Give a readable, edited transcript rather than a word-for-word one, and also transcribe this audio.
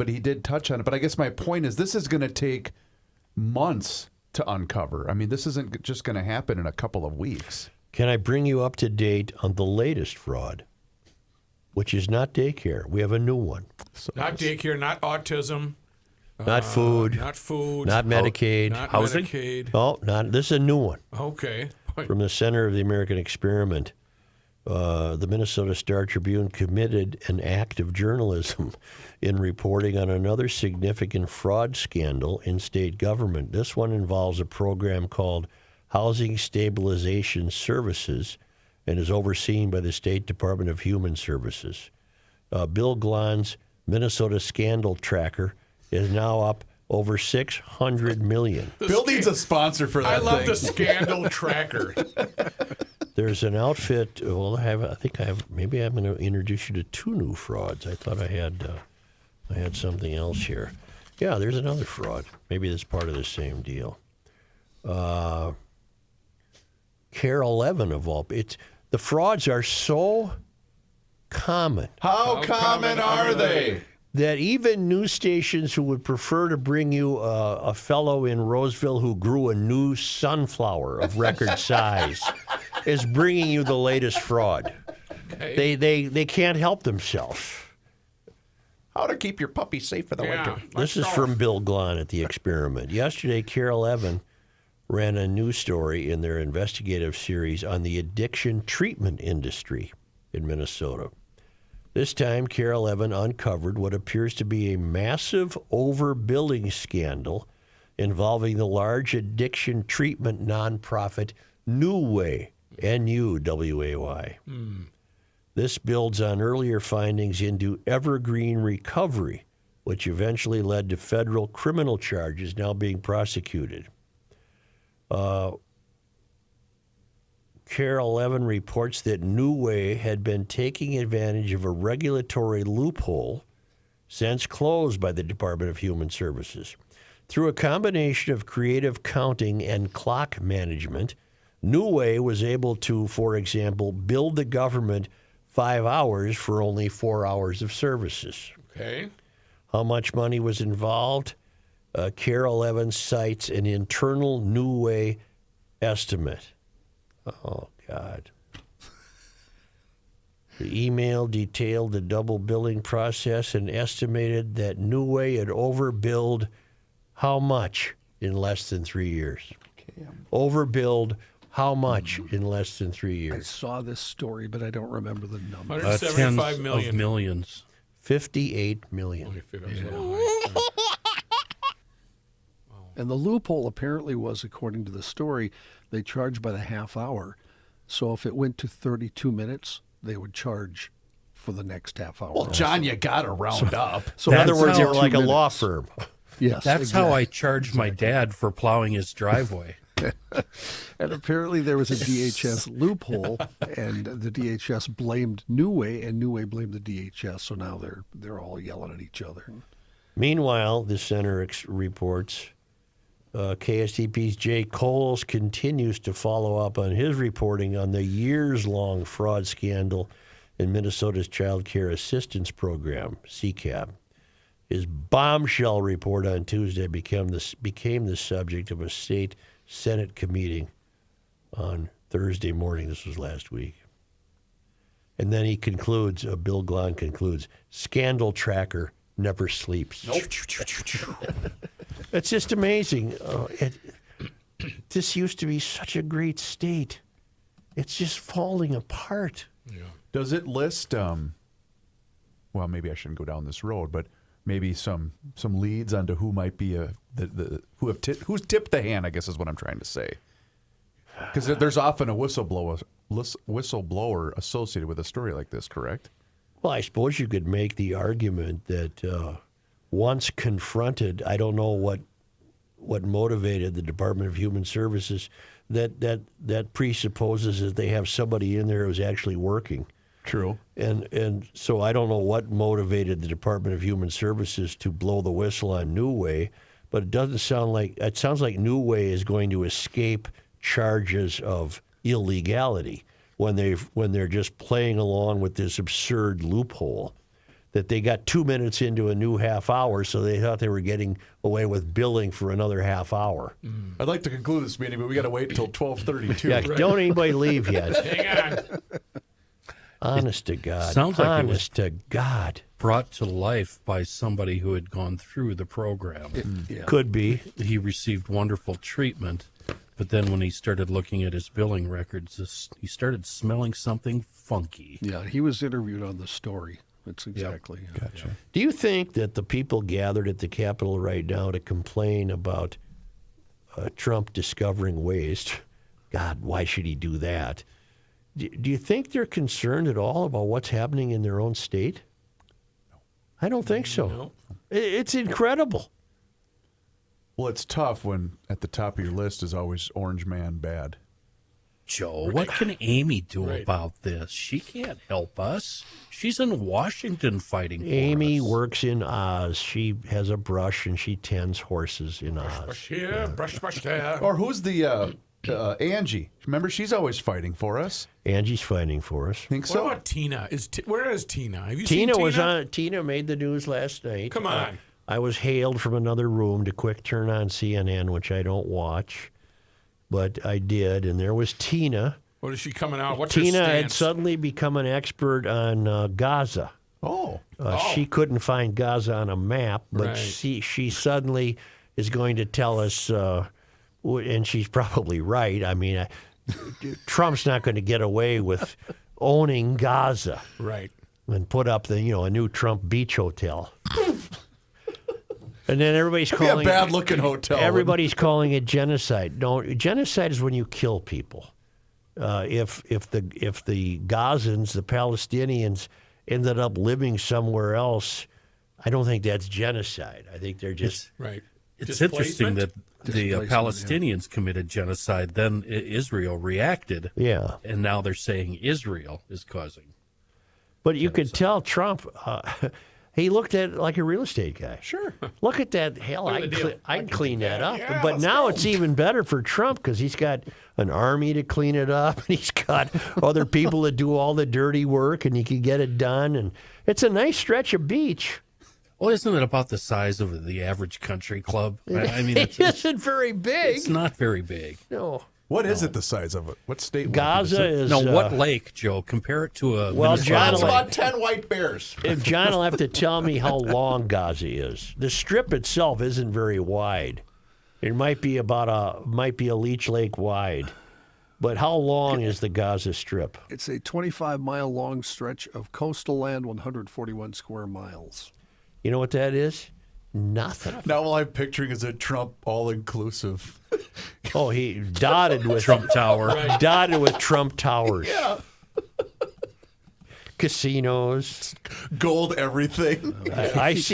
but he did touch on it. But I guess my point is this is going to take months to uncover. I mean, this isn't just going to happen in a couple of weeks. Can I bring you up to date on the latest fraud, which is not daycare? We have a new one. Not daycare, not autism. Not food. Not food. Not Medicaid. Not housing? Medicaid. Oh, not this is a new one. Okay. From the Center of the American Experiment. The Minnesota Star Tribune committed an act of journalism in reporting on another significant fraud scandal in state government. This one involves a program called Housing Stabilization Services and is overseen by the State Department of Human Services. Bill Glon's Minnesota Scandal Tracker is now up over $600 million. Bill needs a sponsor for that I love thing. the Scandal Tracker. There's an outfit. Well, maybe I'm going to introduce you to two new frauds. I thought I had something else here. Yeah, there's another fraud. Maybe it's part of the same deal. KARE-11 of all. The frauds are so common. How common are they? That even news stations who would prefer to bring you a fellow in Roseville who grew a new sunflower of record size is bringing you the latest fraud. Okay. They can't help themselves. How to keep your puppy safe for the winter. This is from Bill Glon at The Experiment. Yesterday, KARE-11 ran a news story in their investigative series on the addiction treatment industry in Minnesota. This time, KARE-11 uncovered what appears to be a massive overbilling scandal involving the large addiction treatment nonprofit NUWAY, N-U-W-A-Y. This builds on earlier findings into evergreen recovery, which eventually led to federal criminal charges now being prosecuted. KARE-11 reports that NUWAY had been taking advantage of a regulatory loophole since closed by the Department of Human Services. Through a combination of creative counting and clock management, NUWAY was able to, for example, bill the government 5 hours for only 4 hours of services. Okay. How much money was involved? KARE-11 cites an internal NUWAY estimate. Oh, God. The email detailed the double billing process and estimated that NUWAY had overbilled how much in less than 3 years? Overbilled how much in less than 3 I years? saw this story, but I don't remember the number. 175 Tens million. of millions. $58 million. Only figure it was a little high. And the loophole apparently was, according to the story, they charged by the half hour. So if it went to 32 minutes, they would charge for the next half hour. Well, John, you got to round up. So In That's other words, they were how- like a 2 law minutes. firm. Yes, That's how I exactly. charged my dad for plowing his driveway. And apparently there was a DHS loophole, and the DHS blamed NUWAY, and NUWAY blamed the DHS. So now they're all yelling at each other. Meanwhile, the center reports KSTP's Jay Coles continues to follow up on his reporting on the years-long fraud scandal in Minnesota's Child Care Assistance Program, CCAP. His bombshell report on Tuesday became the subject of a state Senate committee on Thursday morning. This was last week. And then he concludes, Bill Glon concludes, scandal tracker never sleeps. Nope. It's just amazing. This used to be such a great state. It's just falling apart. Yeah. Does it list, well, maybe I shouldn't go down this road, but maybe some leads onto who might be who's tipped the hand, I guess is what I'm trying to say. Because there's often a whistleblower associated with a story like this, correct? Well, I suppose you could make the argument that once confronted, I don't know what motivated the Department of Human Services, that presupposes that they have somebody in there who's actually working. True. And so I don't know what motivated the Department of Human Services to blow the whistle on NUWAY, but it sounds like NUWAY is going to escape charges of illegality when they're just playing along with this absurd loophole. that they got 2 minutes into a new half hour, so they thought they were getting away with billing for another half hour. I'd like to conclude this meeting, but we got to wait until 12:32. Yeah, don't anybody leave yet. Hang on. Honest to God. Sounds like it was- Honest to God. Brought to life by somebody who had gone through the program. Yeah. Could be. He received wonderful treatment, but then when he started looking at his billing records, he started smelling something funky. Yeah, he was interviewed on the story. That's exactly. Gotcha. Do you think that the people gathered at the Capitol right now to complain about Trump discovering waste, God, why should he do that? Do you think they're concerned at all about what's happening in their own state? I don't think so. No. It's incredible. Well, it's tough when at the top of your list is always Orange Man bad. Joe, what can Amy do Right. about this? She can't help us. She's in Washington fighting for Amy us. works in Oz. She has a brush and she tends horses in Oz. Brush here, brush there. Or who's the Angie? Remember, she's always fighting for us. Angie's fighting for us. Think What so? about Tina? Where is Tina? Have you Tina seen was Tina? on. Tina made the news last night. Come on. I was hailed from another room to quick turn on CNN, which I don't watch, but I did, and there was Tina. What is she coming out? What's Tina her had stance? suddenly become an expert on Gaza. Oh, She couldn't find Gaza on a map, but Right. she suddenly is going to tell us, and she's probably right. I mean, Trump's not going to get away with owning Gaza Right. and put up a new Trump beach hotel. And then everybody's calling a bad-looking hotel. Everybody's calling it genocide. No, genocide is when you kill people. If the Gazans, the Palestinians, ended up living somewhere else, I don't think that's genocide. I think they're just Right. It's interesting that the Displacement, Palestinians committed genocide, then Israel reacted, yeah. and now they're saying Israel is causing. But you could tell Trump. He looked at it like a real estate guy. sure. Look at that. Hell, Look at the deal. I'd clean that up. Yeah, but let's now go. it's even better for Trump because he's got an army to clean it up, and he's got other people that do all the dirty work, and he can get it done. And it's a nice stretch of beach. Well, isn't it about the size of the average country club? I mean, It isn't very big. it's not very big. No. What is it the size of it? What state? would it be? Gaza is. No, what lake, Joe? Compare it to a Well, Minnesota John, It's lake. about 10 white bears. If John will have to tell me how long Gaza is. The strip itself isn't very wide. It might be a Leech Lake wide. But how long is the Gaza Strip? It's a 25-mile long stretch of coastal land, 141 square miles. You know what that is? Nothing. Now all I'm picturing is a Trump all-inclusive. Oh, he dotted with Trump Tower. dotted with Trump towers. Yeah. Casinos. Gold everything. I see